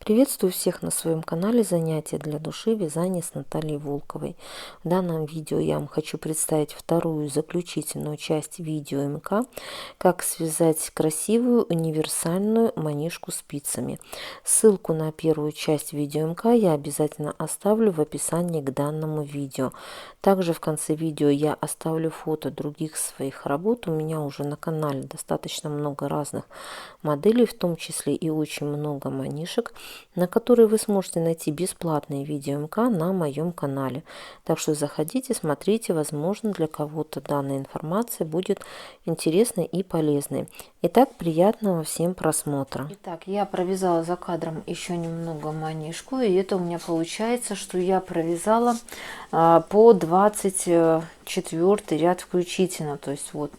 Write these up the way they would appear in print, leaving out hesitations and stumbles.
Приветствую всех на своем канале «Занятия для души. Вязание с Натальей Волковой». В данном видео я вам хочу представить вторую заключительную часть видео МК «Как связать красивую универсальную манишку спицами». Ссылку на первую часть видео МК я обязательно оставлю в описании к данному видео. Также в конце видео я оставлю фото других своих работ. У меня уже на канале достаточно много разных моделей, в том числе и очень много манишек, на которые вы сможете найти бесплатные видео МК на моем канале. Так что заходите, смотрите, возможно, для кого-то данная информация будет интересной и полезной. Итак, приятного всем просмотра. Итак, я провязала за кадром еще немного манишку, и это у меня получается, что я провязала по 24 ряд включительно, то есть вот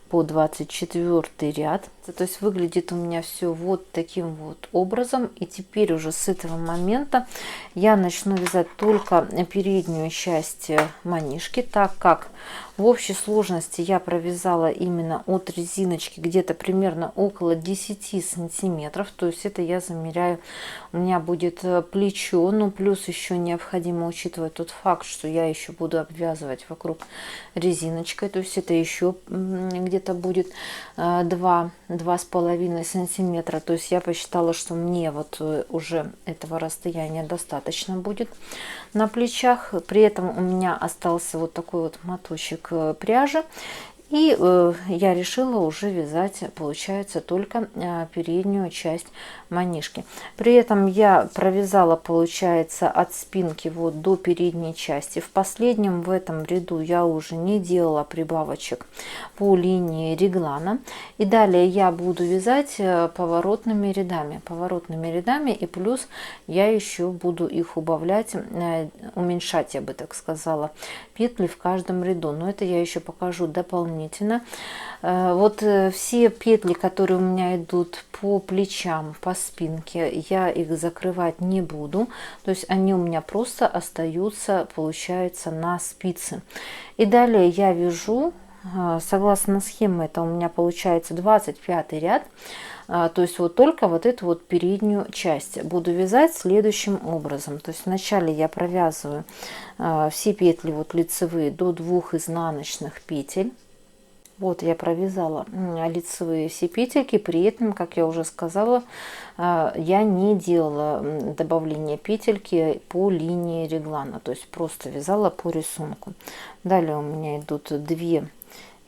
по 24 ряд. То есть выглядит у меня все вот таким вот образом. И теперь уже с этого момента я начну вязать только переднюю часть манишки, так как в общей сложности я провязала именно от резиночки где-то примерно около 10 сантиметров. То есть это я замеряю, у меня будет плечо, ну плюс еще необходимо учитывать тот факт, что я еще буду обвязывать вокруг резиночкой. То есть это еще где-то будет 2,5 сантиметра. То есть я посчитала, что мне вот уже этого расстояния достаточно будет на плечах. При этом у меня остался вот такой вот моточек пряжи. И я решила уже вязать, получается, только переднюю часть манишки. При этом я провязала, получается, от спинки вот до передней части. В последнем в этом ряду я уже не делала прибавочек по линии реглана. И далее я буду вязать поворотными рядами. И плюс я еще буду их убавлять, уменьшать, я бы так сказала, петли в каждом ряду. Но это я еще покажу дополнительно. Вот все петли, которые у меня идут по плечам, по спинке, я их закрывать не буду. То есть они у меня просто остаются, получается, на спице. И далее я вяжу, согласно схеме, это у меня получается 25 ряд. То есть вот только вот эту вот переднюю часть буду вязать следующим образом. То есть вначале я провязываю все петли вот лицевые до 2 изнаночных петель. Вот я провязала лицевые все петельки, при этом, как я уже сказала, я не делала добавление петельки по линии реглана, то есть просто вязала по рисунку. Далее у меня идут 2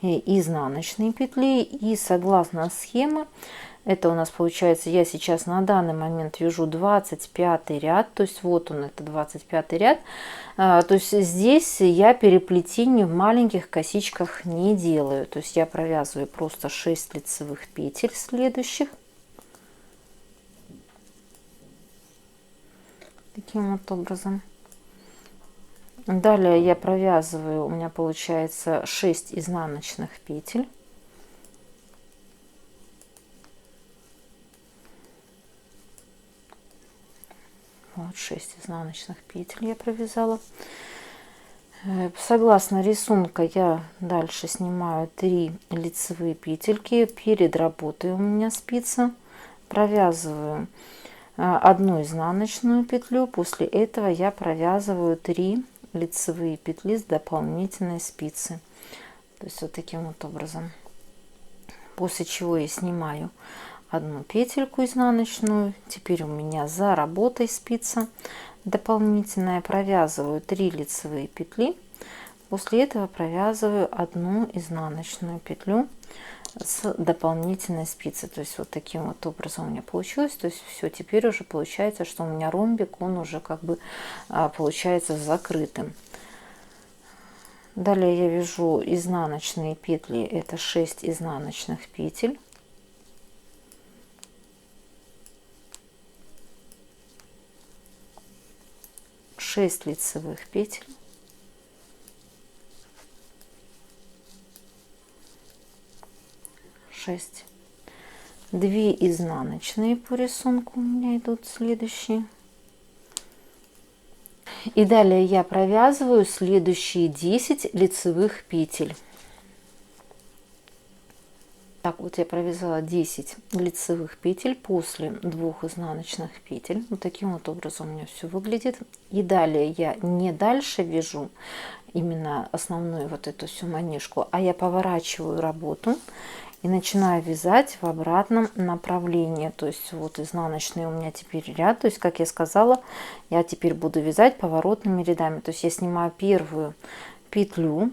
изнаночные петли, и согласно схеме, это у нас получается, я сейчас на данный момент вяжу 25 ряд, то есть вот он, это 25 ряд. То есть здесь я переплетений в маленьких косичках не делаю. То есть я провязываю просто 6 лицевых петель следующих. Таким вот образом. Далее я провязываю, у меня получается 6 изнаночных петель. Вот 6 изнаночных петель я провязала. Согласно рисунку я дальше снимаю 3 лицевые петельки перед работой. У меня спица, провязываю 1 изнаночную петлю. После этого я провязываю 3 лицевые петли с дополнительной спицы. То есть вот таким вот образом. После чего я снимаю 1 петельку изнаночную. Теперь у меня за работой спица дополнительная. Провязываю 3 лицевые петли. После этого провязываю 1 изнаночную петлю с дополнительной спицы. То есть вот таким вот образом у меня получилось. То есть все, теперь уже получается, что у меня ромбик, он уже как бы получается закрытым. Далее я вяжу изнаночные петли, это 6 изнаночных петель. Шесть лицевых петель, 6, 2 изнаночные по рисунку у меня идут следующие. И далее я провязываю следующие 10 лицевых петель. Так, вот я провязала 10 лицевых петель после 2 изнаночных петель. Вот таким вот образом у меня все выглядит. И далее я не дальше вяжу именно основную вот эту всю манишку, а я поворачиваю работу и начинаю вязать в обратном направлении. То есть вот изнаночный у меня теперь ряд. То есть, как я сказала, я теперь буду вязать поворотными рядами. То есть я снимаю первую петлю.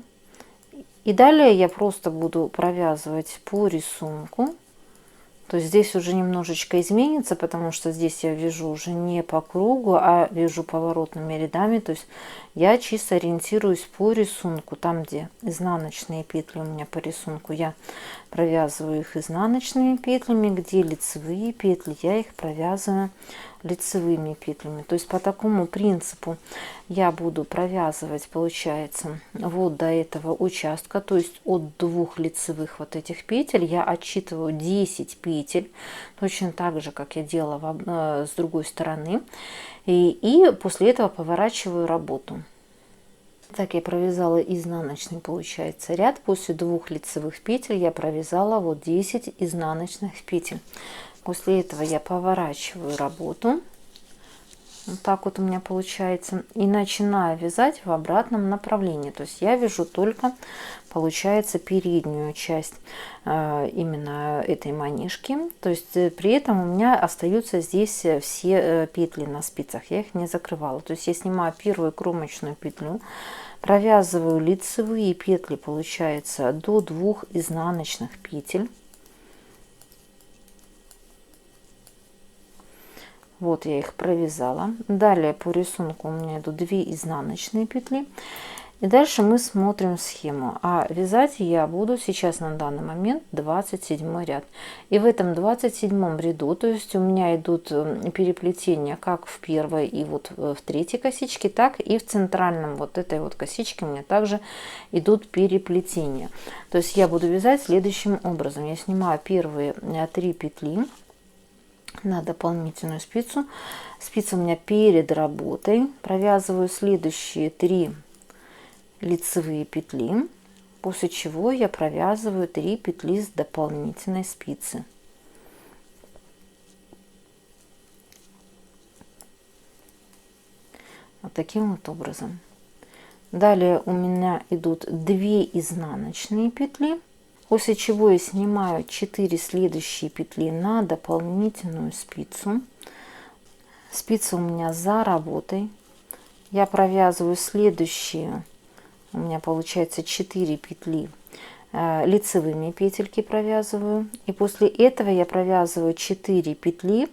И далее я просто буду провязывать по рисунку. То есть здесь уже немножечко изменится, потому что здесь я вяжу уже не по кругу, а вяжу поворотными рядами. То есть я чисто ориентируюсь по рисунку. Там, где изнаночные петли у меня по рисунку, я провязываю их изнаночными петлями, где лицевые петли, я их провязываю лицевыми петлями. То есть по такому принципу я буду провязывать, получается, вот до этого участка, то есть от 2 лицевых вот этих петель я отсчитываю 10 петель, точно так же, как я делала с другой стороны, и после этого поворачиваю работу. Так я провязала изнаночный, получается, ряд. После 2 лицевых петель я провязала вот 10 изнаночных петель. После этого я поворачиваю работу. Вот так вот у меня получается. И начинаю вязать в обратном направлении. То есть я вяжу только, получается, переднюю часть именно этой манишки. То есть при этом у меня остаются здесь все петли на спицах. Я их не закрывала. То есть я снимаю первую кромочную петлю, провязываю лицевые петли, получается, до 2 изнаночных петель. Вот я их провязала. Далее по рисунку у меня идут 2 изнаночные петли. И дальше мы смотрим схему. А вязать я буду сейчас на данный момент 27 ряд. И в этом 27 ряду, то есть у меня идут переплетения как в первой и вот в третьей косичке, так и в центральном вот этой вот косичке у меня также идут переплетения. То есть я буду вязать следующим образом. Я снимаю первые 3 петли на дополнительную спицу. Спица у меня перед работой. Провязываю следующие 3 лицевые петли, после чего я провязываю 3 петли с дополнительной спицы. Вот таким вот образом. Далее у меня идут 2 изнаночные петли, после чего я снимаю 4 следующие петли на дополнительную спицу. Спица у меня за работой. Я провязываю следующие, у меня получается 4 петли лицевыми петельки провязываю. И после этого я провязываю 4 петли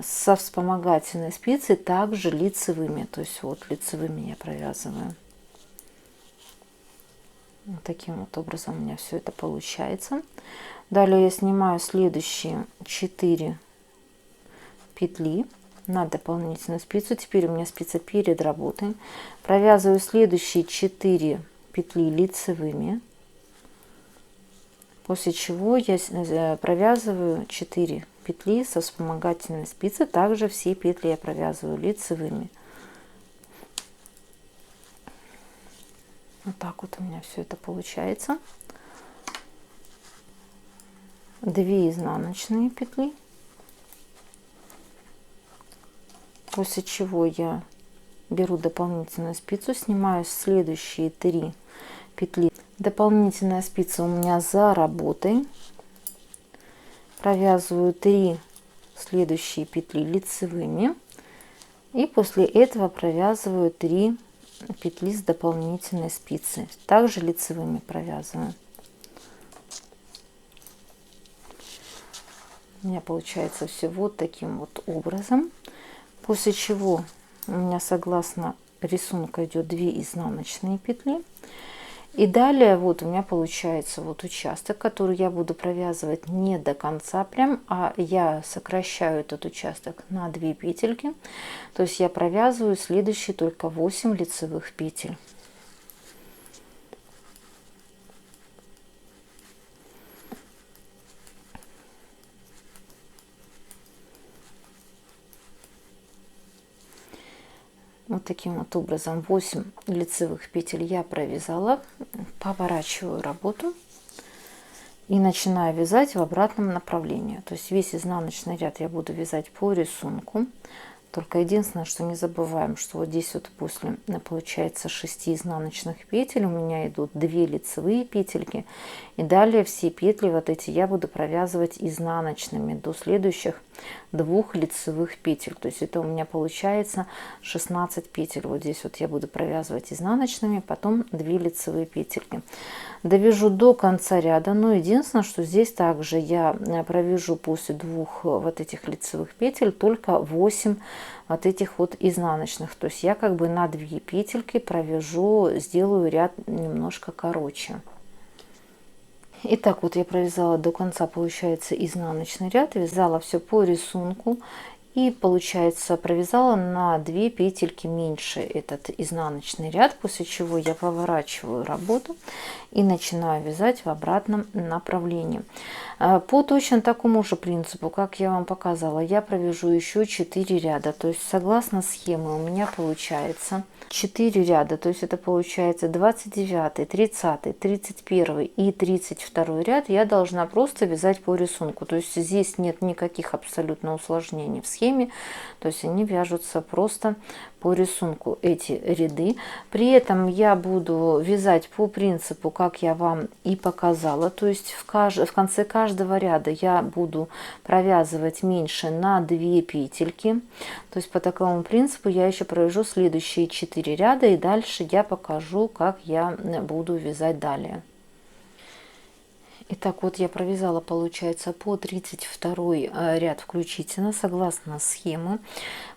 со вспомогательной спицы также лицевыми. То есть вот лицевыми я провязываю. Вот таким вот образом у меня все это получается. Далее я снимаю следующие 4 петли на дополнительную спицу. Теперь у меня спица перед работой. Провязываю следующие 4 петли лицевыми, после чего я провязываю 4 петли со вспомогательной спицы. Также все петли я провязываю лицевыми. Вот так вот у меня все это получается. 2 изнаночные петли, после чего я беру дополнительную спицу, снимаю следующие 3 петли. Дополнительная спица у меня за работой. Провязываю 3 следующие петли лицевыми. И после этого провязываю 3 петли с дополнительной спицы. Также лицевыми провязываю. У меня получается все вот таким вот образом. После чего у меня согласно рисунку идет 2 изнаночные петли. И далее вот у меня получается вот участок, который я буду провязывать не до конца прям, а я сокращаю этот участок на 2 петельки. То есть я провязываю следующие только 8 лицевых петель. Вот таким вот образом 8 лицевых петель я провязала, поворачиваю работу И начинаю вязать в обратном направлении. То есть весь изнаночный ряд я буду вязать по рисунку. Только единственное, что не забываем, что вот здесь вот после, получается, 6 изнаночных петель у меня идут 2 лицевые петельки. И далее все петли вот эти я буду провязывать изнаночными до следующих 2 лицевых петель. То есть это у меня получается 16 петель. Вот здесь вот я буду провязывать изнаночными, потом 2 лицевые петельки. Довяжу до конца ряда, но единственное, что здесь также я провяжу после 2 вот этих лицевых петель только 8 вот этих вот изнаночных. То есть я как бы на 2 петельки провяжу, сделаю ряд немножко короче. Итак, вот я провязала до конца, получается, изнаночный ряд, вязала все по рисунку. И получается провязала на 2 петельки меньше этот изнаночный ряд, после чего я поворачиваю работу и начинаю вязать в обратном направлении. По точно такому же принципу, как я вам показала, я провяжу еще 4 ряда. То есть согласно схеме у меня получается 4 ряда, то есть это получается 29, 30, 31 и 32 ряд я должна просто вязать по рисунку. То есть здесь нет никаких абсолютно усложнений в схеме, то есть они вяжутся просто по рисунку, эти ряды. При этом я буду вязать по принципу, как я вам и показала, то есть в конце каждого ряда я буду провязывать меньше на 2 петельки. То есть по такому принципу я еще провяжу следующие 4 ряда, и дальше я покажу, как я буду вязать далее. Итак, вот я провязала, получается, по 32 ряд включительно, согласно схемы.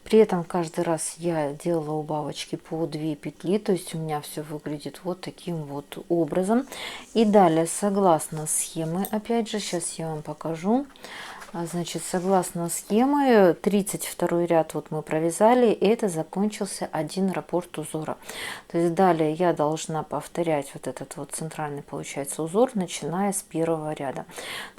При этом каждый раз я делала убавочки по 2 петли, то есть у меня все выглядит вот таким вот образом. И далее, согласно схемы, опять же, сейчас я вам покажу. Значит, согласно схемы, 32 ряд вот мы провязали, и это закончился один раппорт узора. То есть далее я должна повторять вот этот вот центральный, получается, узор, начиная с первого ряда.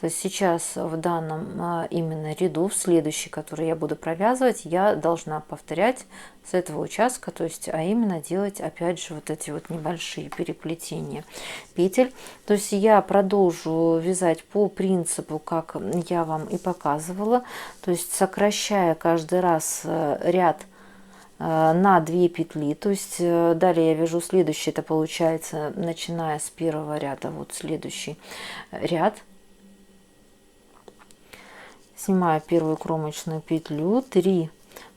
То есть сейчас в данном именно ряду, в следующий, который я буду провязывать, я должна повторять с этого участка, то есть, а именно делать опять же вот эти вот небольшие переплетения петель. То есть я продолжу вязать по принципу, как я вам и показывала, то есть сокращая каждый раз ряд на 2 петли. То есть далее я вяжу следующий, это получается начиная с первого ряда, вот следующий ряд. Снимаю первую кромочную петлю, 3,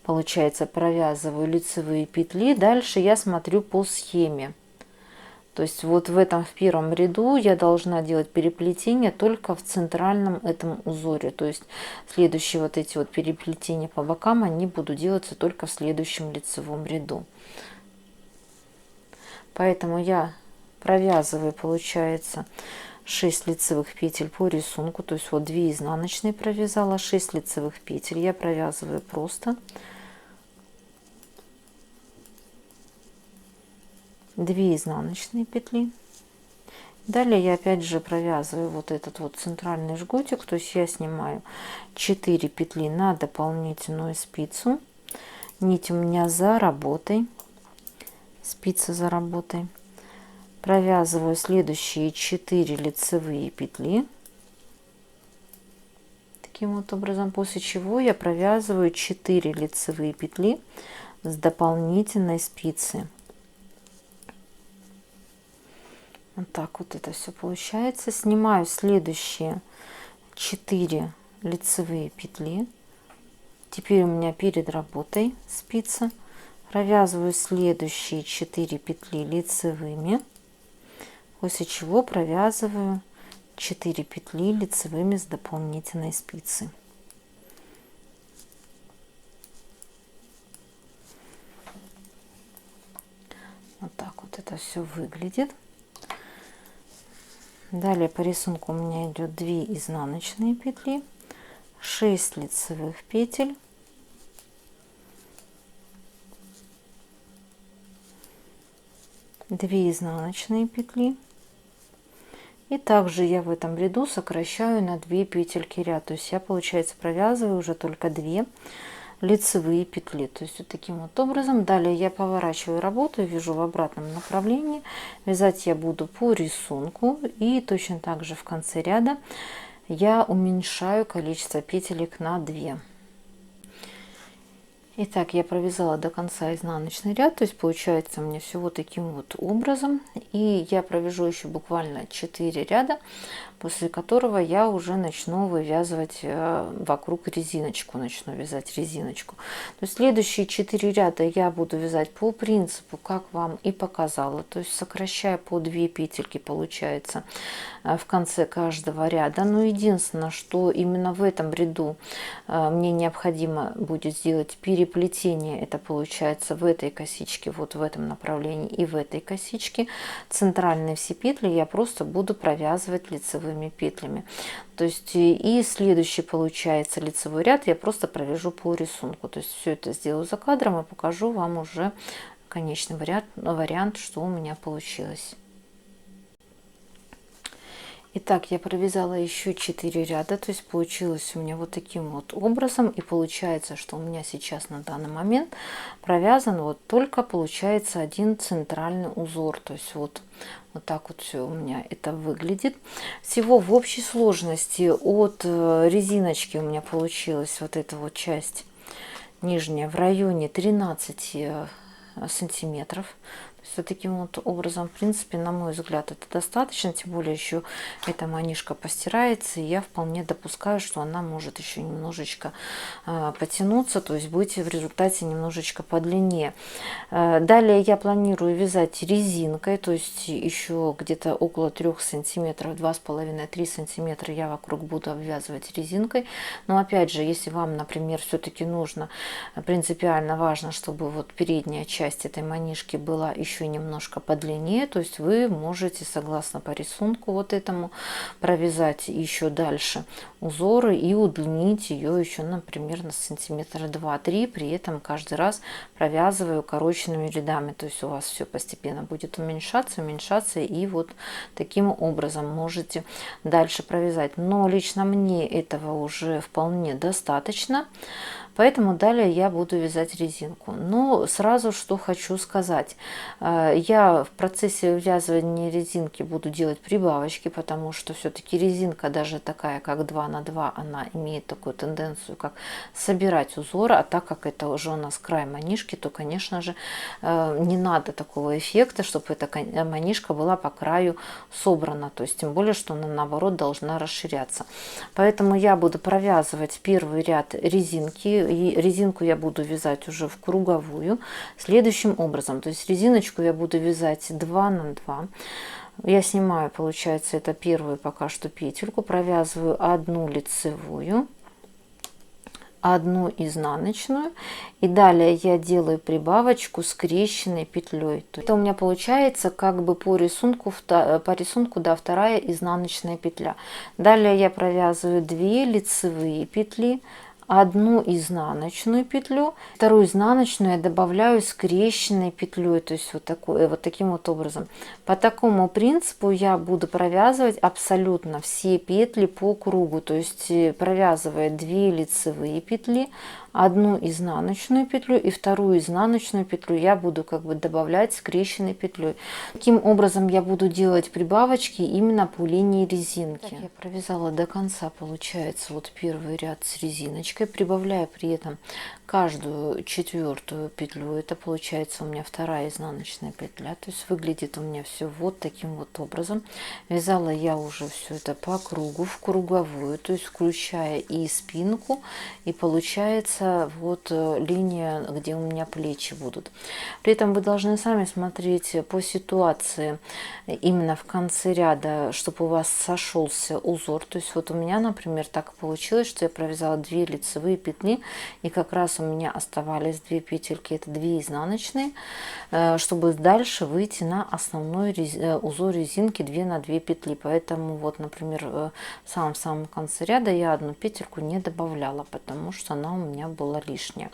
получается, провязываю лицевые петли. Дальше я смотрю по схеме. То есть вот в этом, в первом ряду я должна делать переплетение только в центральном этом узоре. То есть следующие вот эти вот переплетения по бокам, они будут делаться только в следующем лицевом ряду. Поэтому я провязываю, получается, 6 лицевых петель по рисунку. То есть вот 2 изнаночные провязала, 6 лицевых петель я провязываю просто. 2 изнаночные петли. Далее я опять же провязываю вот этот вот центральный жгутик, то есть я снимаю 4 петли на дополнительную спицу. Нить у меня за работой, спица за работой. Провязываю следующие 4 лицевые петли таким вот образом, после чего я провязываю 4 лицевые петли с дополнительной спицы. Вот так вот это все получается. Снимаю следующие 4 лицевые петли. Теперь у меня перед работой спица. Провязываю следующие 4 петли лицевыми, после чего провязываю 4 петли лицевыми с дополнительной спицы. Вот так вот это все выглядит. Далее по рисунку у меня идет 2 изнаночные петли, 6 лицевых петель, 2 изнаночные петли. И также я в этом ряду сокращаю на 2 петельки ряд. То есть я, получается, провязываю уже только 2 лицевые петли. То есть вот таким вот образом. Далее я поворачиваю работу, вяжу в обратном направлении. Вязать я буду по рисунку, и точно так же в конце ряда я уменьшаю количество петелек на 2. Итак, я провязала до конца изнаночный ряд, то есть получается у меня все вот таким вот образом. И я провяжу еще буквально 4 ряда, после которого я уже начну вывязывать вокруг резиночку, начну вязать резиночку. То есть следующие 4 ряда я буду вязать по принципу, как вам и показала, то есть сокращая по 2 петельки получается в конце каждого ряда. Но единственное, что именно в этом ряду мне необходимо будет сделать переплетение, это получается в этой косичке, вот в этом направлении и в этой косичке. Центральные все петли я просто буду провязывать лицевыми петлями. То есть и следующий получается лицевой ряд я просто провяжу по рисунку. То есть все это сделаю за кадром и покажу вам уже конечный вариант, что у меня получилось. Итак, я провязала еще 4 ряда, то есть получилось у меня вот таким вот образом. И получается, что у меня сейчас на данный момент провязан вот только получается один центральный узор. То есть вот так вот все у меня это выглядит. Всего в общей сложности от резиночки у меня получилась вот эта вот часть нижняя в районе 13 сантиметров. Вот таким вот образом, в принципе, на мой взгляд, это достаточно. Тем более еще эта манишка постирается, и я вполне допускаю, что она может еще немножечко потянуться, то есть быть в результате немножечко подлиннее. Далее я планирую вязать резинкой, то есть еще где-то около 3 сантиметров, 2,5-3 сантиметра я вокруг буду обвязывать резинкой. Но опять же, если вам, например, все-таки нужно, принципиально важно, чтобы вот передняя часть этой манишки была еще немножко подлиннее, то есть вы можете, согласно по рисунку вот этому, провязать еще дальше узоры и удлинить ее еще, например, на сантиметра 2-3, при этом каждый раз провязываю укороченными рядами, то есть у вас все постепенно будет уменьшаться, и вот таким образом можете дальше провязать. Но лично мне этого уже вполне достаточно. Поэтому далее я буду вязать резинку. Но сразу что хочу сказать. Я в процессе вывязывания резинки буду делать прибавочки, потому что все-таки резинка, даже такая как 2 на 2, она имеет такую тенденцию, как собирать узоры. А так как это уже у нас край манишки, то, конечно же, не надо такого эффекта, чтобы эта манишка была по краю собрана. То есть тем более, что она наоборот должна расширяться. Поэтому я буду провязывать первый ряд резинки. И резинку я буду вязать уже в круговую следующим образом. То есть резиночку я буду вязать 2 на 2. Я снимаю, получается, это первую пока что петельку, провязываю одну лицевую, одну изнаночную, и далее я делаю прибавочку скрещенной петлей. Это у меня получается как бы по рисунку, да, вторая изнаночная петля. Далее я провязываю 2 лицевые петли, одну изнаночную петлю, вторую изнаночную я добавляю скрещенной петлей, то есть вот таким вот образом. По такому принципу я буду провязывать абсолютно все петли по кругу, то есть провязывая 2 лицевые петли, одну изнаночную петлю и вторую изнаночную петлю я буду как бы добавлять скрещенной петлей. Таким образом я буду делать прибавочки именно по линии резинки. Так, я провязала до конца, получается, вот первый ряд с резиночкой, прибавляя при этом каждую 4-ю петлю. Это получается у меня вторая изнаночная петля, то есть выглядит у меня все вот таким вот образом. Вязала я уже все это по кругу, в круговую, то есть включая и спинку, и получается вот линия, где у меня плечи будут. При этом вы должны сами смотреть по ситуации именно в конце ряда, чтобы у вас сошелся узор. То есть вот у меня, например, так получилось, что я провязала 2 лицевые петли, и как раз у меня оставались 2 петельки, это 2 изнаночные, чтобы дальше выйти на основной узор резинки 2 на 2 петли. Поэтому вот, например, в самом конце ряда я одну петельку не добавляла, потому что она у меня было лишнее.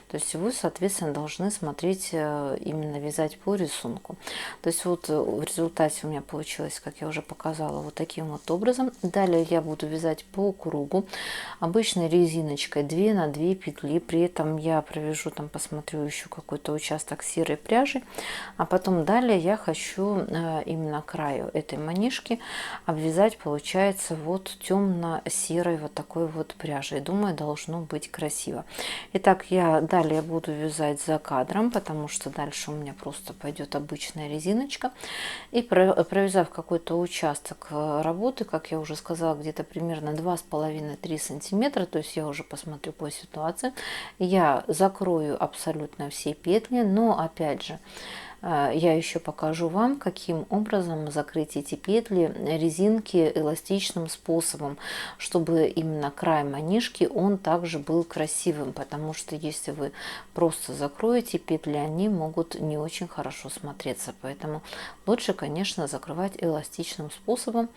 То есть вы, соответственно, должны смотреть, именно вязать по рисунку. То есть вот в результате у меня получилось, как я уже показала, вот таким вот образом. Далее я буду вязать по кругу обычной резиночкой 2 на 2 петли. При этом я провяжу, там посмотрю еще какой-то участок серой пряжи, а потом далее я хочу именно краю этой манишки обвязать, получается, вот темно-серой вот такой вот пряжей. Думаю, должно быть красиво. Итак, я далее буду вязать за кадром, потому что дальше у меня просто пойдет обычная резиночка. И провязав какой-то участок работы, как я уже сказала, где-то примерно 2,5-3 сантиметра, то есть я уже посмотрю по ситуации, я закрою абсолютно все петли, но опять же я еще покажу вам, каким образом закрыть эти петли резинки эластичным способом, чтобы именно край манишки он также был красивым, потому что если вы просто закроете петли, они могут не очень хорошо смотреться, поэтому лучше, конечно, закрывать эластичным способом.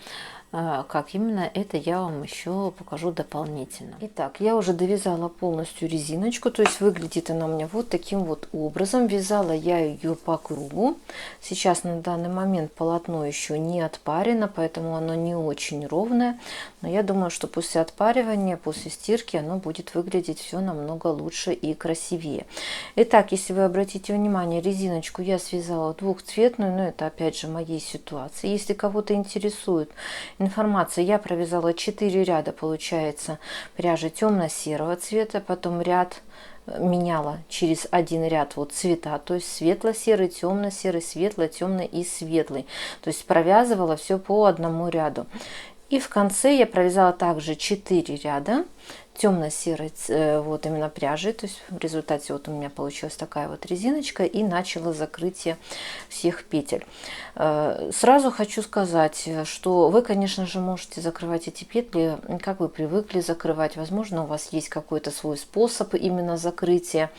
Как именно, это я вам еще покажу дополнительно. Итак, я уже довязала полностью резиночку, то есть выглядит она у меня вот таким вот образом. Вязала я ее по кругу. Сейчас на данный момент полотно еще не отпарено, поэтому оно не очень ровное, но я думаю, что после отпаривания, после стирки оно будет выглядеть все намного лучше и красивее. Итак, если вы обратите внимание, резиночку я связала двухцветную, но это опять же моей ситуации. Если кого-то интересует информация, я провязала 4 ряда, получается, пряжи темно-серого цвета, потом ряд меняла через один ряд вот цвета, то есть светло-серый, темно-серый, светло-темный и светлый, то есть провязывала все по одному ряду. И в конце я провязала также 4 ряда темно-серой вот именно пряжи, то есть в результате вот у меня получилась такая вот резиночка и начала закрытие всех петель. Сразу хочу сказать, что вы, конечно же, можете закрывать эти петли, как вы привыкли закрывать. Возможно, у вас есть какой-то свой способ именно закрытия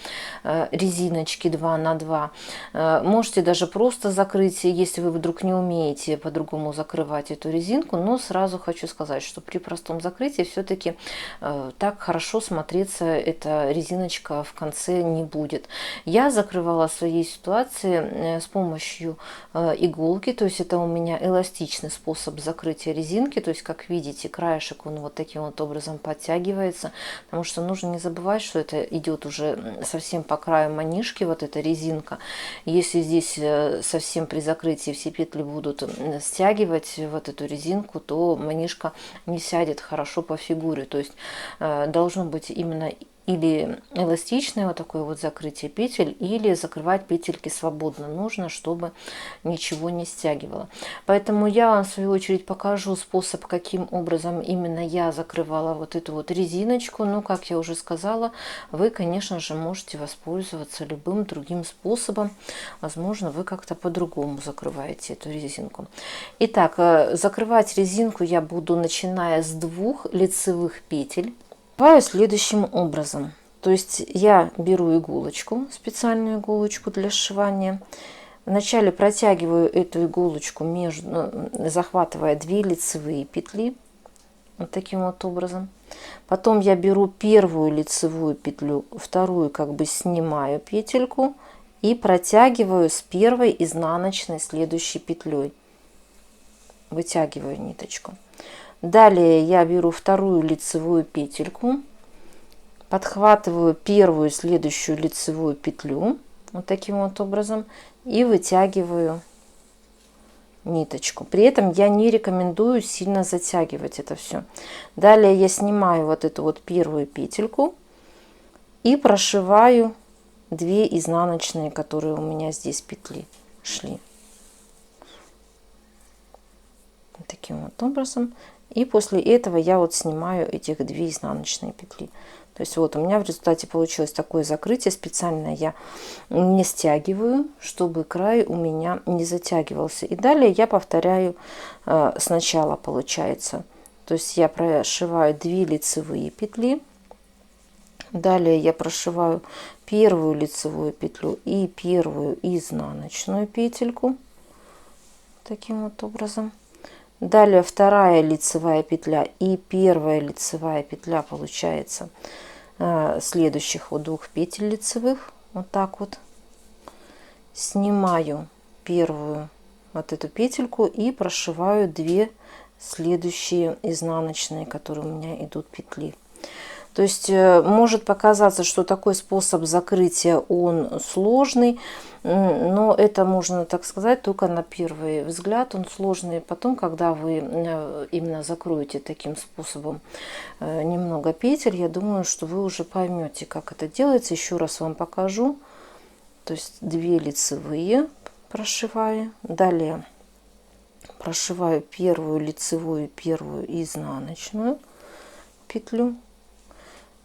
резиночки 2 на 2. Можете даже просто закрыть, если вы вдруг не умеете по-другому закрывать эту резинку, но сразу хочу сказать, что при простом закрытии все-таки так хорошо смотреться эта резиночка в конце не будет. Я закрывала в своей ситуации с помощью иголки, то есть это у меня эластичный способ закрытия резинки, то есть как видите, краешек он вот таким вот образом подтягивается, потому что нужно не забывать, что это идет уже совсем по краю манишки, вот эта резинка. Если здесь совсем при закрытии все петли будут стягивать вот эту резинку, то манишка не сядет хорошо по фигуре, то есть должно быть именно или эластичное вот такое вот закрытие петель, или закрывать петельки свободно нужно, чтобы ничего не стягивало. Поэтому я вам в свою очередь покажу способ, каким образом именно я закрывала вот эту вот резиночку. Но, как я уже сказала, вы, конечно же, можете воспользоваться любым другим способом. Возможно, вы как-то по-другому закрываете эту резинку. Итак, закрывать резинку я буду, начиная с 2 лицевых петель. Следующим образом, то есть я беру иголочку, специальную иголочку для сшивания, вначале протягиваю эту иголочку захватывая 2 лицевые петли, вот таким вот образом. Потом я беру первую лицевую петлю, вторую как бы снимаю петельку и протягиваю с первой изнаночной следующей петлей, вытягиваю ниточку. Далее я беру вторую лицевую петельку, подхватываю первую следующую лицевую петлю вот таким вот образом и вытягиваю ниточку. При этом я не рекомендую сильно затягивать это все. Далее я снимаю вот эту вот первую петельку и прошиваю 2 изнаночные, которые у меня здесь петли шли. Вот таким вот образом. И после этого я вот снимаю этих 2 изнаночные петли. То есть вот у меня в результате получилось такое закрытие. Специально я не стягиваю, чтобы край у меня не затягивался. И далее я повторяю сначала, получается. То есть я прошиваю 2 лицевые петли. Далее я прошиваю первую лицевую петлю и первую изнаночную петельку. Таким вот образом. Далее вторая лицевая петля и первая лицевая петля, получается, следующих вот 2 петель лицевых, вот так вот снимаю первую вот эту петельку и прошиваю 2 следующие изнаночные, которые у меня идут петли. То есть может показаться, что такой способ закрытия он сложный, но это можно так сказать только на первый взгляд, он сложный. Потом, когда вы именно закроете таким способом немного петель, я думаю, что вы уже поймете, как это делается. Еще раз вам покажу. То есть 2 лицевые прошиваю, далее прошиваю первую лицевую, первую изнаночную петлю.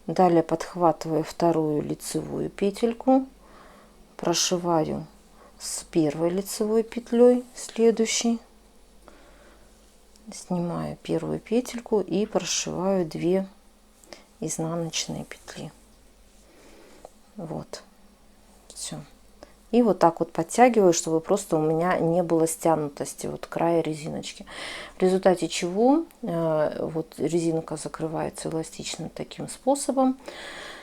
Далее подхватываю вторую лицевую петельку, прошиваю с первой лицевой петлей следующей, снимаю первую петельку и прошиваю 2 изнаночные петли. Вот, все. И вот так вот подтягиваю, чтобы просто у меня не было стянутости вот края резиночки. В результате чего вот резинка закрывается эластично таким способом.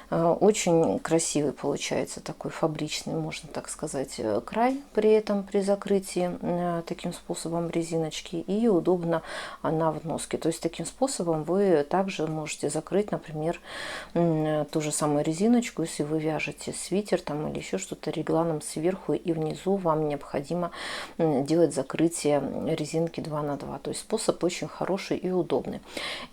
Очень красивый получается такой фабричный, можно так сказать, край при этом, при закрытии таким способом резиночки. И удобно она в носке. То есть таким способом вы также можете закрыть, например, ту же самую резиночку, если вы вяжете свитер там или еще что-то регланом сверху и внизу вам необходимо делать закрытие резинки 2 на 2. То есть способ очень хороший и удобный.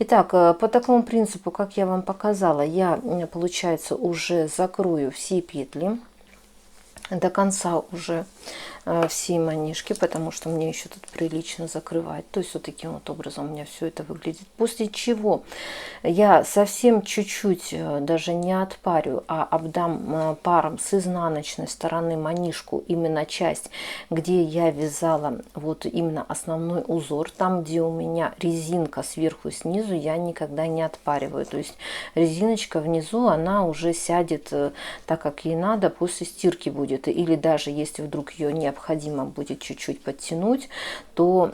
Итак, по такому принципу, как я вам показала, я, получается, уже закрою все петли до конца уже все манишки, потому что мне еще тут прилично закрывать. То есть вот таким вот образом у меня все это выглядит. После чего я совсем чуть-чуть, даже не отпарю, а обдам паром с изнаночной стороны манишку, именно часть, где я вязала вот именно основной узор, там, где у меня резинка сверху и снизу, я никогда не отпариваю. То есть резиночка внизу, она уже сядет так, как ей надо, после стирки будет. Или даже если вдруг ее необходимо будет чуть-чуть подтянуть, то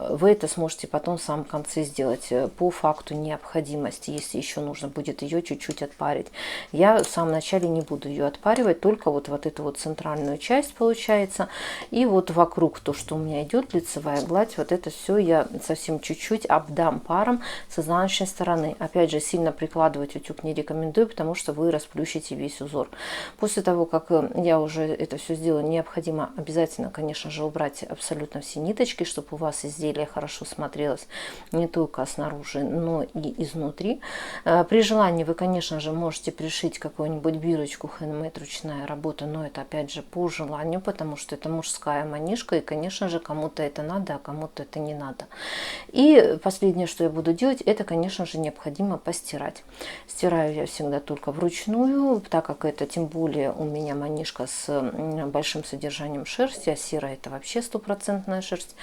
вы это сможете потом в самом конце сделать по факту необходимости, если еще нужно будет ее чуть-чуть отпарить. Я в самом начале не буду ее отпаривать, только вот эту вот центральную часть получается. И вот вокруг то, что у меня идет лицевая гладь, вот это все я совсем чуть-чуть обдам паром с изнаночной стороны. Опять же, сильно прикладывать утюг не рекомендую, потому что вы расплющите весь узор. После того, как я уже это все сделала, необходимо обязательно, конечно же, убрать абсолютно все ниточки, чтобы у вас изделие хорошо смотрелось не только снаружи, но и изнутри. При желании вы, конечно же, можете пришить какую-нибудь бирочку, handmade, ручная работа, но это опять же по желанию, потому что это мужская манишка, и, конечно же, кому-то это надо, а кому-то это не надо. И последнее, что я буду делать, это, конечно же, необходимо постирать. Стираю я всегда только вручную, так как это, тем более, у меня манишка с большим содержанием шерсти, а серая это вообще стопроцентная шерсть,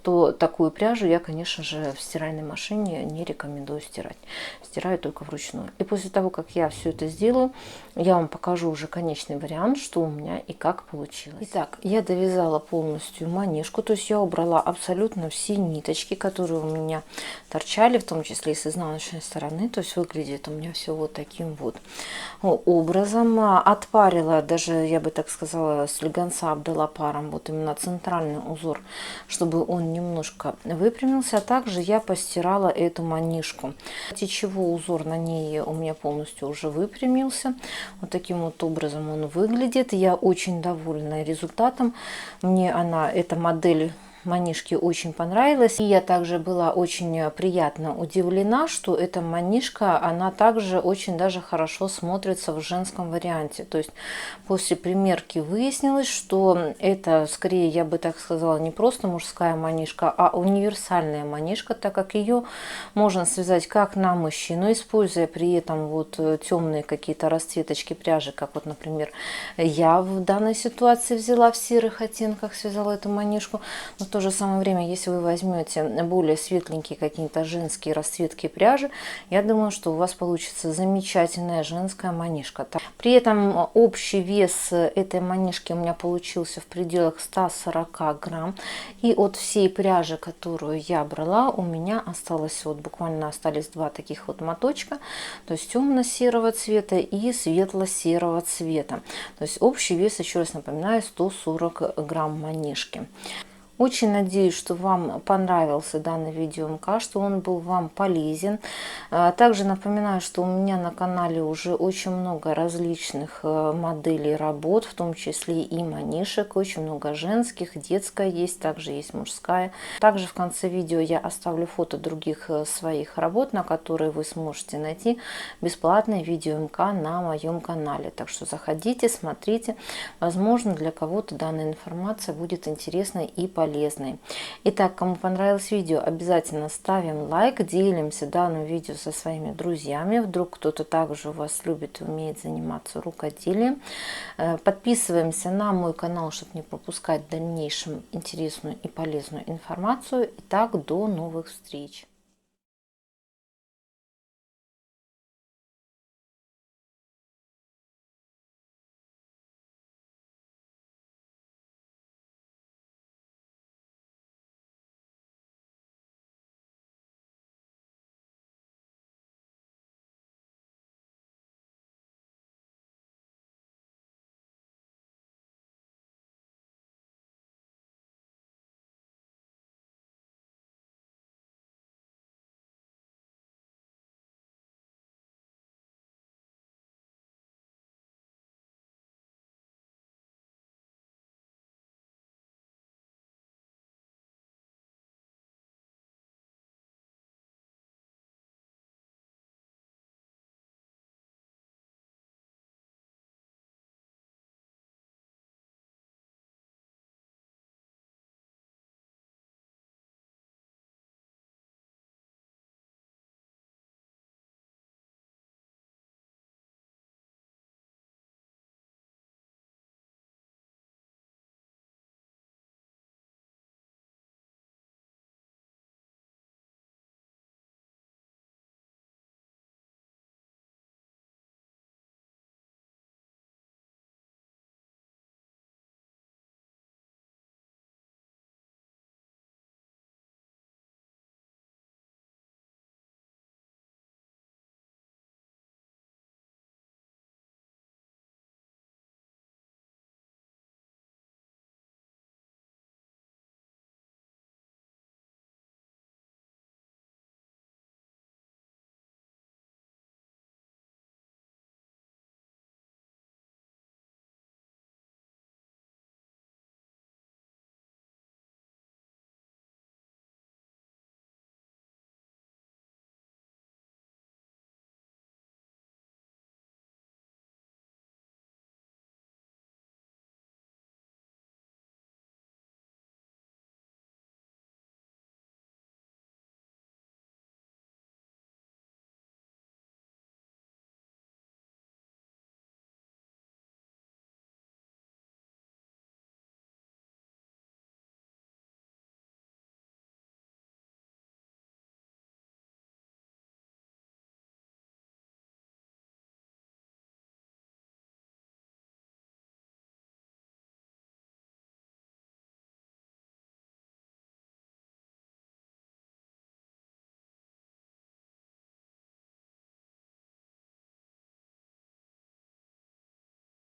то такую пряжу я, конечно же, в стиральной машине не рекомендую стирать. Стираю только вручную. И после того, как я все это сделаю, я вам покажу уже конечный вариант, что у меня и как получилось. Итак, я довязала полностью манишку, то есть я убрала абсолютно все ниточки, которые у меня торчали, в том числе и с изнаночной стороны. То есть выглядит у меня все вот таким вот образом. Отпарила, даже я бы так сказала, с легонца обдала паром вот именно центральный узор, чтобы он немножко выпрямился. А также я постирала эту манишку, после чего узор на ней у меня полностью уже выпрямился. Вот таким вот образом он выглядит. Я очень довольна результатом. Мне эта модель манишки очень понравилась. И я также была очень приятно удивлена, что эта манишка, она также очень даже хорошо смотрится в женском варианте. То есть после примерки выяснилось, что это скорее, я бы так сказала, не просто мужская манишка, а универсальная манишка, так как ее можно связать как на мужчину, используя при этом вот темные какие-то расцветочки пряжи, как вот, например, я в данной ситуации взяла в серых оттенках, связала эту манишку. Но то же самое время, если вы возьмете более светленькие какие-то женские расцветки пряжи, я думаю, что у вас получится замечательная женская манишка. При этом общий вес этой манишки у меня получился в пределах 140 грамм. И от всей пряжи, которую я брала, у меня осталось вот буквально остались два таких вот моточка, то есть темно-серого цвета и светло-серого цвета. То есть общий вес, еще раз напоминаю, 140 грамм манишки. Очень надеюсь, что вам понравился данный видео-МК, что он был вам полезен. Также напоминаю, что у меня на канале уже очень много различных моделей работ, в том числе и манишек, очень много женских, детская есть, также есть мужская. Также в конце видео я оставлю фото других своих работ, на которые вы сможете найти бесплатное видео-МК на моем канале. Так что заходите, смотрите. Возможно, для кого-то данная информация будет интересной и полезной. Итак, кому понравилось видео, обязательно ставим лайк, делимся данным видео со своими друзьями. Вдруг кто-то также у вас любит и умеет заниматься рукоделием. Подписываемся на мой канал, чтобы не пропускать в дальнейшем интересную и полезную информацию. Итак, до новых встреч!